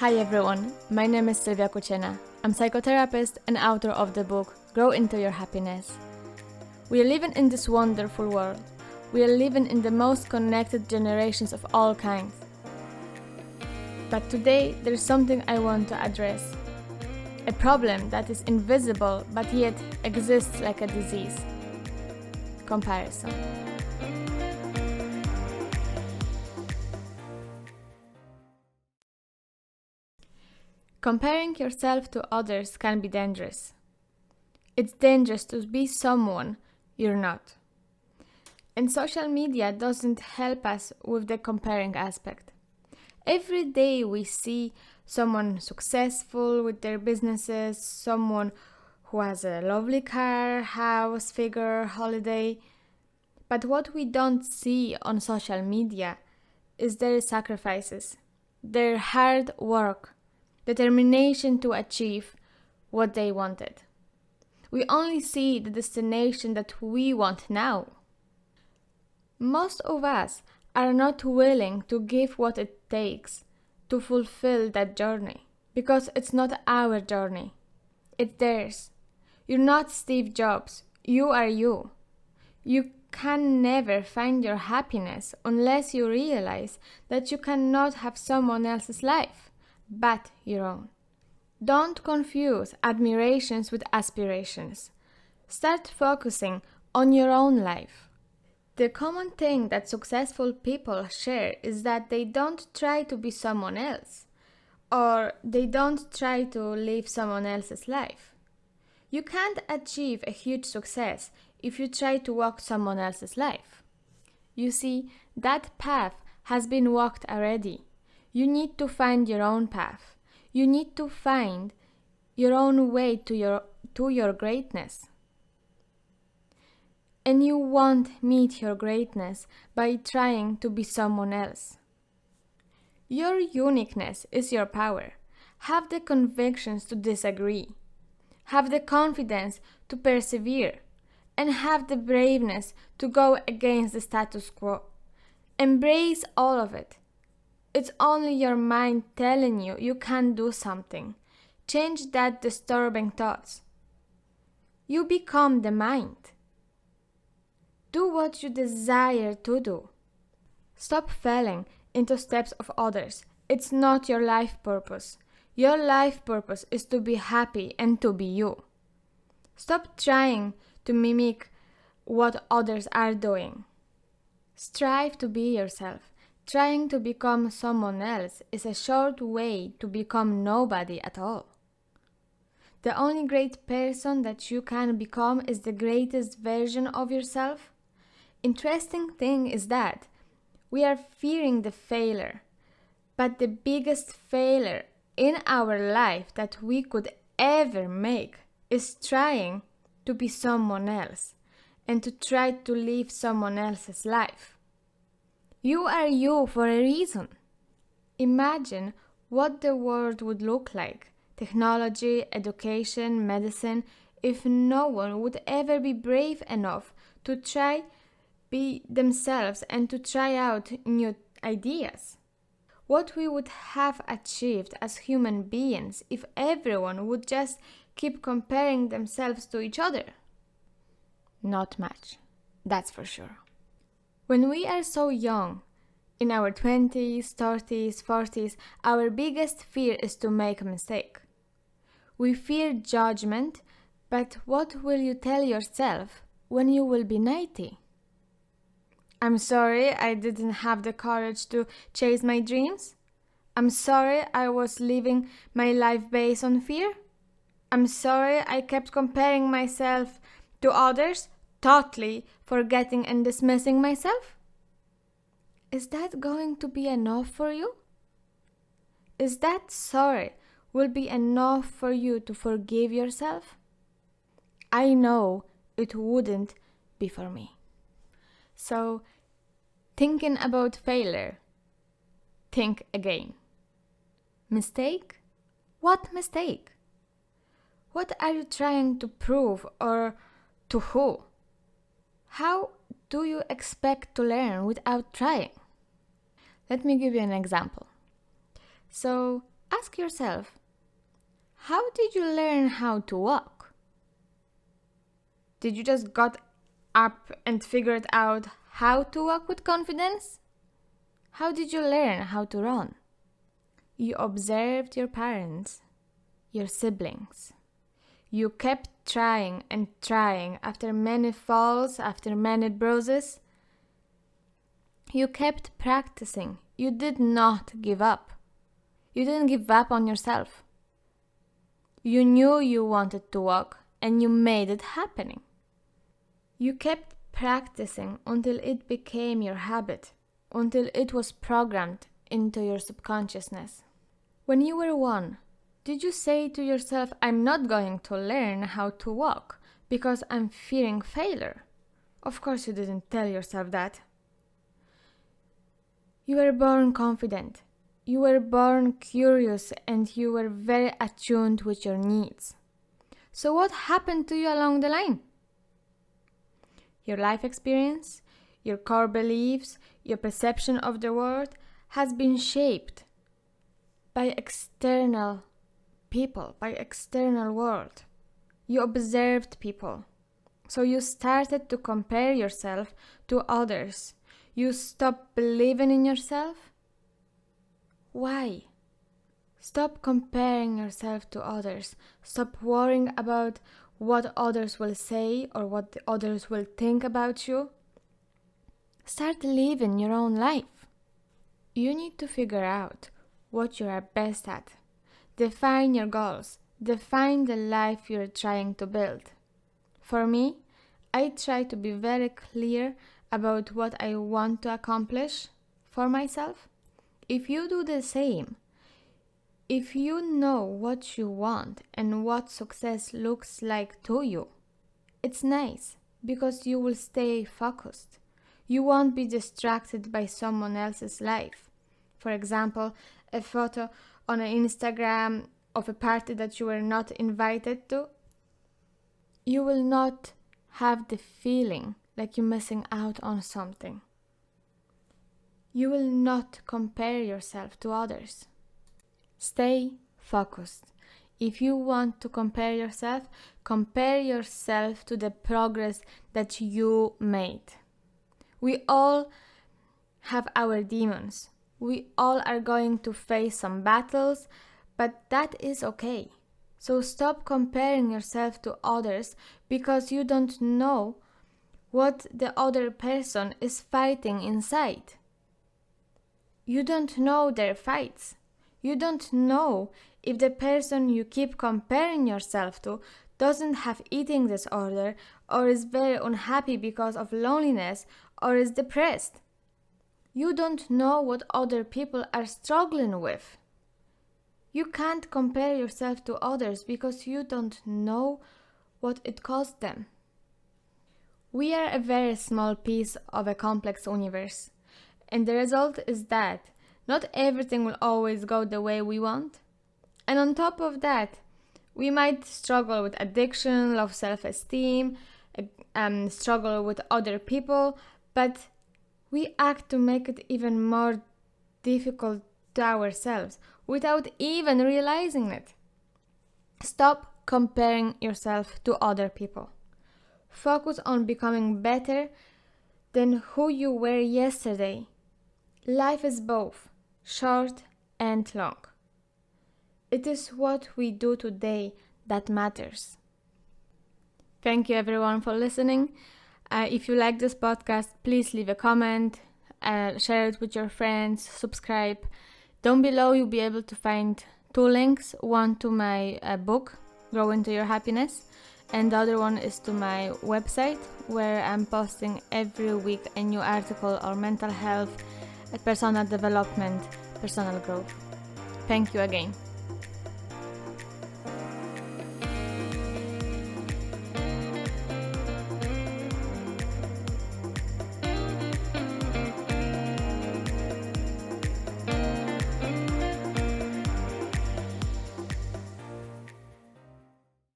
Hi everyone, my name is Sylvia Kuchena. I'm psychotherapist and author of the book Grow Into Your Happiness. We are living in this wonderful world. We are living in the most connected generations of all kinds. But today there's something I want to address. A problem that is invisible but yet exists like a disease. Comparison. Comparing yourself to others can be dangerous. It's dangerous to be someone you're not. And social media doesn't help us with the comparing aspect. Every day we see someone successful with their businesses, someone who has a lovely car, house, figure, holiday. But what we don't see on social media is their sacrifices, their hard work, determination to achieve what they wanted. We only see the destination that we want now. Most of us are not willing to give what it takes to fulfill that journey because it's not our journey. It's theirs. You're not Steve Jobs. You are you. You can never find your happiness unless you realize that you cannot have someone else's life but your own. Don't confuse admirations with aspirations. Start focusing on your own life. The common thing that successful people share is that they don't try to be someone else, or they don't try to live someone else's life. You can't achieve a huge success if you try to walk someone else's life. You see, that path has been walked already. You need to find your own path. You need to find your own way to your greatness. And you won't meet your greatness by trying to be someone else. Your uniqueness is your power. Have the convictions to disagree. Have the confidence to persevere. And have the braveness to go against the status quo. Embrace all of it. It's only your mind telling you you can't do something. Change that disturbing thoughts. You become the mind. Do what you desire to do. Stop falling into steps of others. It's not your life purpose. Your life purpose is to be happy and to be you. Stop trying to mimic what others are doing. Strive to be yourself. Trying to become someone else is a short way to become nobody at all. The only great person that you can become is the greatest version of yourself. Interesting thing is that we are fearing the failure, but the biggest failure in our life that we could ever make is trying to be someone else and to try to live someone else's life. You are you for a reason. Imagine what the world would look like, technology, education, medicine, if no one would ever be brave enough to try be themselves and to try out new ideas. What we would have achieved as human beings if everyone would just keep comparing themselves to each other? Not much, that's for sure. When we are so young, in our 20s, 30s, 40s, our biggest fear is to make a mistake. We fear judgment, but what will you tell yourself when you will be 90? I'm sorry I didn't have the courage to chase my dreams. I'm sorry I was living my life based on fear. I'm sorry I kept comparing myself to others, totally forgetting and dismissing myself. Is that going to be enough for you? Is that sorry will be enough for you to forgive yourself? I know it wouldn't be for me. So, thinking about failure, think again. Mistake? What mistake? What are you trying to prove or to who? How do you expect to learn without trying? Let me give you an example. So, Ask yourself, how did you learn how to walk? Did you just got up and figured out how to walk with confidence? How did you learn how to run? You observed your parents, your siblings. You kept trying and trying after many falls, after many bruises. You kept practicing. You did not give up. You didn't give up on yourself. You knew you wanted to walk and you made it happening. You kept practicing until it became your habit, until it was programmed into your subconsciousness. When you were 1, did you say to yourself, I'm not going to learn how to walk because I'm fearing failure? Of course you didn't tell yourself that. You were born confident. You were born curious and you were very attuned with your needs. So what happened to you along the line? Your life experience, your core beliefs, your perception of the world has been shaped by external people, by external world. You observed people. So you started to compare yourself to others. You stopped believing in yourself. Why? Stop comparing yourself to others. Stop worrying about what others will say or what the others will think about you. Start living your own life. You need to figure out what you are best at. Define your goals. Define the life you're trying to build. For me, I try to be very clear about what I want to accomplish for myself. If you do the same, if you know what you want and what success looks like to you, it's nice because you will stay focused. You won't be distracted by someone else's life. For example, a photo on an Instagram of a party that you were not invited to. You will not have the feeling like you're missing out on something. You will not compare yourself to others. Stay focused. If you want to compare yourself to the progress that you made. We all have our demons. We all are going to face some battles, but that is okay. So stop comparing yourself to others because you don't know what the other person is fighting inside. You don't know their fights. You don't know if the person you keep comparing yourself to doesn't have eating disorder or is very unhappy because of loneliness or is depressed. You don't know what other people are struggling with. You can't compare yourself to others because you don't know what it cost them. We are a very small piece of a complex universe. And the result is that not everything will always go the way we want. And on top of that, we might struggle with addiction, low self-esteem, struggle with other people, but we act to make it even more difficult to ourselves without even realizing it. Stop comparing yourself to other people. Focus on becoming better than who you were yesterday. Life is both short and long. It is what we do today that matters. Thank you everyone for listening. If you like this podcast, please leave a comment, share it with your friends, subscribe. Down below you'll be able to find 2 links, one to my book, Grow Into Your Happiness, and the other one is to my website where I'm posting every week a new article on mental health, personal development, personal growth. Thank you again.